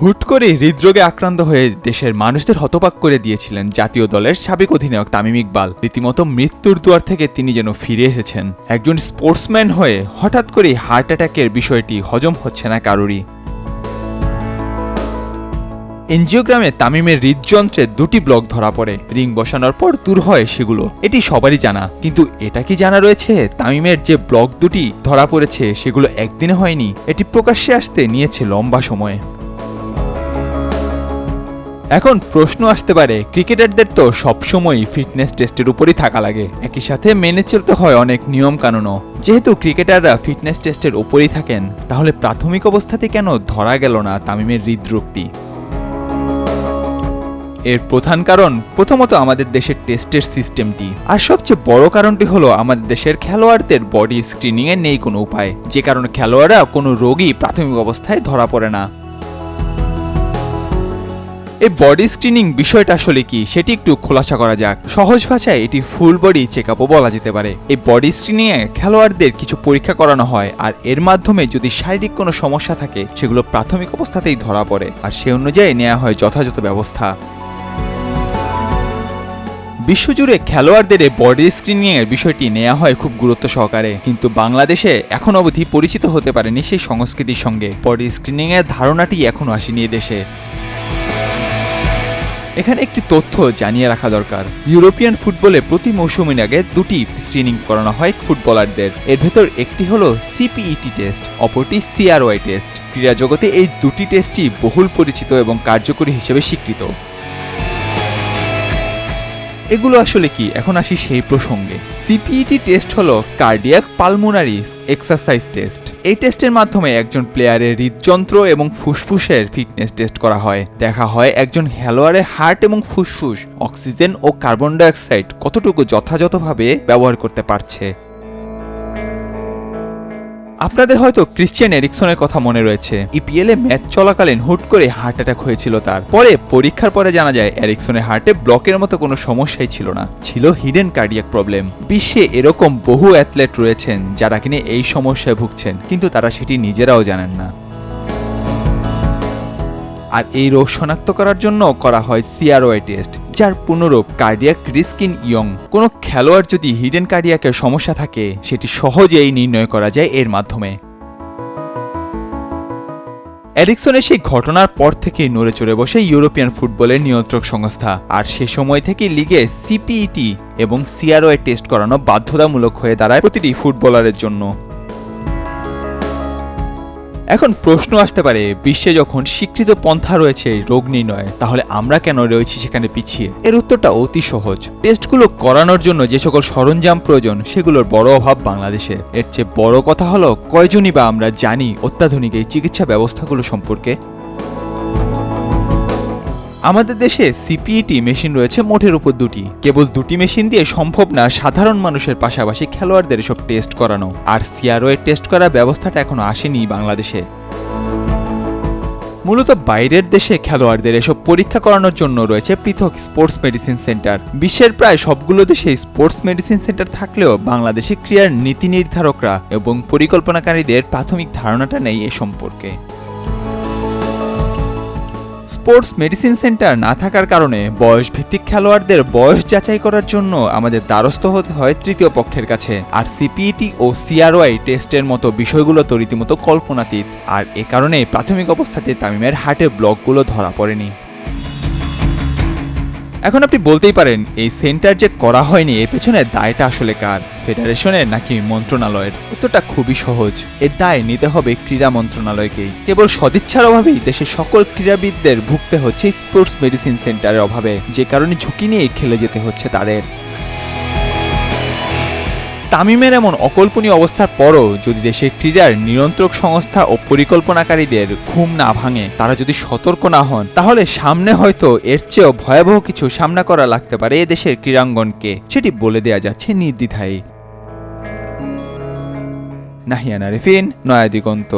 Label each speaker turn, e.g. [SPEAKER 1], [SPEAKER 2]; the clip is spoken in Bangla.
[SPEAKER 1] হুট করে হৃদরোগে আক্রান্ত হয়ে দেশের মানুষদের হতবাক করে দিয়েছিলেন জাতীয় দলের সাবেক অধিনায়ক তামিম ইকবাল। রীতিমতো মৃত্যুর দুয়ার থেকে তিনি যেন ফিরে এসেছেন। একজন স্পোর্টসম্যান হয়ে হঠাৎ করে হার্ট অ্যাটাকের বিষয়টি হজম হচ্ছে না কারোরই। এনজিওগ্রামে তামিমের হৃদযন্ত্রে 2টি ব্লক ধরা পড়ে। রিং বসানোর পর দূর হয় সেগুলো, এটি সবারই জানা। কিন্তু এটা কি জানা রয়েছে তামিমের যে ব্লক 2টি ধরা পড়েছে সেগুলো একদিনে হয়নি, এটি প্রকাশ্যে আসতে নিয়েছে লম্বা সময়। এখন প্রশ্ন আসতে পারে, ক্রিকেটারদের তো সবসময় ফিটনেস টেস্টের উপরই থাকা লাগে, একই সাথে মেনে চলতে হয় অনেক নিয়ম কানুনও। যেহেতু ক্রিকেটাররা ফিটনেস টেস্টের উপরই থাকেন, তাহলে প্রাথমিক অবস্থাতে কেন ধরা গেল না তামিমের হৃদরোগটি? এর প্রধান কারণ প্রথমত আমাদের দেশের টেস্টের সিস্টেমটি, আর সবচেয়ে বড় কারণটি হলো আমাদের দেশের খেলোয়াড়দের বডি স্ক্রিনিং এর নেই কোনো উপায়, যে কারণে খেলোয়াড়রা কোনো রোগী প্রাথমিক অবস্থায় ধরা পড়ে না। এই বডি স্ক্রিনিং বিষয়টা আসলে কি সেটি একটু খোলাসা করা যাক। সহজ ভাষায় এটি ফুল বডি চেকআপও বলা যেতে পারে। এই বডি স্ক্রিনিং এ খেলোয়াড়দের কিছু পরীক্ষা করানো হয়, আর এর মাধ্যমে যদি শারীরিক কোনো সমস্যা থাকে সেগুলো প্রাথমিক অবস্থাতেই ধরা পড়ে, আর সে অনুযায়ী নেওয়া হয় যথাযথ ব্যবস্থা। বিশ্বজুড়ে খেলোয়াড়দের বডি স্ক্রিনিং এর বিষয়টি নেওয়া হয় খুব গুরুত্ব সহকারে, কিন্তু বাংলাদেশে এখন অবধি পরিচিত হতে পারেনি সেই সংস্কৃতির সঙ্গে। বডি স্ক্রিনিং এর ধারণাটি এখনো আসেনি দেশে। এখানে একটি তথ্য জানিয়ে রাখা দরকার, ইউরোপিয়ান ফুটবলে প্রতি মৌসুমের আগে 2টি স্ক্রিনিং করানো হয় ফুটবলারদের। এর ভেতর একটি হলো সিপিইটি টেস্ট, অপরটি সিআরওয়াই টেস্ট। ক্রীড়া জগতে এই 2টি টেস্টই বহুল পরিচিত এবং কার্যকরী হিসেবে স্বীকৃত। এগুলো আসলে কি, এখন আসি সেই প্রসঙ্গে। সিপিইটি টেস্ট হলো কার্ডিয়াক পালমোনারি এক্সারসাইজ টেস্ট। এই টেস্টের মাধ্যমে একজন প্লেয়ারের হৃদযন্ত্র এবং ফুসফুসের ফিটনেস টেস্ট করা হয়। দেখা হয় একজন খেলোয়াড়ের হার্ট এবং ফুসফুস অক্সিজেন ও কার্বন ডাইঅক্সাইড কতটুকু যথাযথভাবে ব্যবহার করতে পারছে। আপনাদের হয়তো ক্রিশ্চিয়ান এরিকসনের কথা মনে রয়েছে। ইপিএল এ ম্যাচ চলাকালীন হুট করে হার্ট অ্যাটাক হয়েছিল তার। পরে পরীক্ষার পরে জানা যায় এরিকসনের হার্টে ব্লকের মতো কোনো সমস্যাই ছিল না, ছিল হিডেন কার্ডিয়াক প্রবলেম। বিশ্বে এরকম বহু অ্যাথলেট রয়েছেন যারা কিনা এই সমস্যায় ভুগছেন, কিন্তু তারা সেটি নিজেরাও জানেন না। আর এই রোগ শনাক্ত করার জন্য করা হয় সিআরওয়াই টেস্ট, যার পুনরূপ কার্ডিয়াক রিস্ক ইন ইয়ং। কোনো খেলোয়াড় যদি হিডেন কার্ডিয়াকের সমস্যা থাকে সেটি সহজেই নির্ণয় করা যায় এর মাধ্যমে। এরিকসনের সেই ঘটনার পর থেকেই নড়ে চড়ে বসে ইউরোপিয়ান ফুটবলের নিয়ন্ত্রক সংস্থা, আর সে সময় থেকে লিগে সিপিইটি এবং সিআরওয়াই টেস্ট করানো বাধ্যতামূলক হয়ে দাঁড়ায় প্রতিটি ফুটবলারের জন্য। এখন প্রশ্ন আসতে পারে, বিশ্বে যখন স্বীকৃত পন্থা রয়েছে রোগ নির্ণয়ের, তাহলে আমরা কেন রয়েছি সেখানে পিছিয়ে? এর উত্তরটা অতি সহজ। টেস্টগুলো করানোর জন্য যে সকল সরঞ্জাম প্রয়োজন সেগুলোর বড় অভাব বাংলাদেশে। এর চেয়ে বড় কথা হলো, কয়জনই বা আমরা জানি অত্যাধুনিক এই চিকিৎসা ব্যবস্থাগুলো সম্পর্কে। আমাদের দেশে সিপিইটি মেশিন রয়েছে মোটের উপর 2টি। কেবল 2টি মেশিন দিয়ে সম্ভব না সাধারণ মানুষের পাশাপাশি খেলোয়াড়দের এসব টেস্ট করানো, আর সিআরওয়ে টেস্ট করার ব্যবস্থাটা এখনো আসেনি বাংলাদেশে। মূলত বাইরের দেশে খেলোয়াড়দের এসব পরীক্ষা করানোর জন্য রয়েছে পৃথক স্পোর্টস মেডিসিন সেন্টার। বিশ্বের প্রায় সবগুলো দেশে স্পোর্টস মেডিসিন সেন্টার থাকলেও বাংলাদেশে ক্রীড়ার নীতি নির্ধারকরা এবং পরিকল্পনাকারীদের প্রাথমিক ধারণাটা নেই এ সম্পর্কে। স্পোর্টস মেডিসিন সেন্টার না থাকার কারণে বয়সভিত্তিক খেলোয়াড়দের বয়স যাচাই করার জন্য আমাদের দ্বারস্থ হতে হয় তৃতীয় পক্ষের কাছে। আর সিপিইটি ও সিআরওয়াই টেস্টের মতো বিষয়গুলো তো রীতিমতো কল্পনাতীত, আর এ কারণে প্রাথমিক অবস্থাতে তামিমের হার্টের ব্লকগুলো ধরা পড়েনি। এখন আপনি বলতেই পারেন, এই সেন্টার যে করা হয়নি এর পেছনে দায়টা আসলে কার, ফেডারেশনের নাকি মন্ত্রণালয়ের? উত্তরটা খুবই সহজ, এর দায় নিতে হবে ক্রীড়া মন্ত্রণালয়কেই। কেবল সদিচ্ছার অভাবেই দেশের সকল ক্রীড়াবিদদের ভুগতে হচ্ছে স্পোর্টস মেডিসিন সেন্টারের অভাবে, যে কারণে ঝুঁকি নিয়ে খেলে যেতে হচ্ছে তাদের। তামিমের এমন অকল্পনীয় অবস্থার পরও যদি দেশের ক্রীড়ার নিয়ন্ত্রক সংস্থা ও পরিকল্পনাকারীদের ঘুম না ভাঙে, তারা যদি সতর্ক না হন, তাহলে সামনে হয়তো এর চেয়েও ভয়াবহ কিছু সামনা করা লাগতে পারে এ দেশের ক্রীড়াঙ্গনকে। সেটি বলে দেয়া যাচ্ছে নির্দ্বিধায়। নাহিয়ান আরিফিন, নয়া দিগন্ত।